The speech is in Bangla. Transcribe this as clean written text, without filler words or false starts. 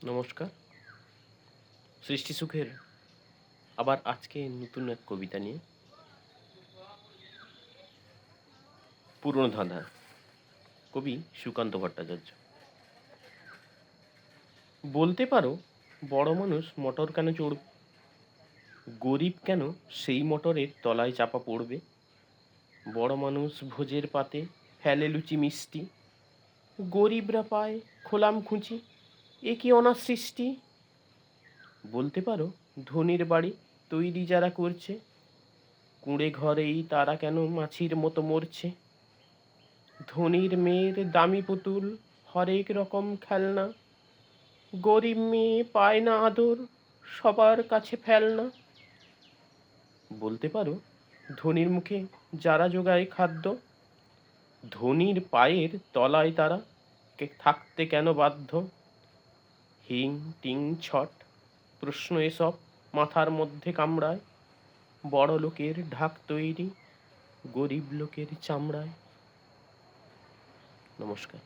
নমস্কার। সৃষ্টি সুখের আবার আজকে নতুন এক কবিতা নিয়ে। পুরনো ধাঁধা, কবি সুকান্ত ভট্টাচার্য। বলতে পারো বড় মানুষ মোটর কেন চড়বে, গরিব কেন সেই মোটরের তলায় চাপা পড়বে? বড় মানুষ ভোজের পাতে ফেলে লুচি মিষ্টি, গরিবরা পায় খোলাম খুঁচি, এ কি অনার সৃষ্টি? বলতে পারো ধনির বাড়ি তৈরি যারা করছে, কুঁড়ে ঘরেই তারা কেন মাছির মতো মরছে? ধনির মেয়ের দামি পুতুল, হরেক রকম খেলনা, গরিব মেয়ে পায় না আদর, সবার কাছে ফেলনা। বলতে পারো ধনির মুখে যারা জোগায় খাদ্য, ধনির পায়ের তলায় তারা থাকতে কেন বাধ্য? হিং টিং ছট প্রশ্ন এসব মাথার মধ্যে কামড়ায়, বড় লোকের ঢাক তৈরি গরিব লোকের চামড়ায়। নমস্কার।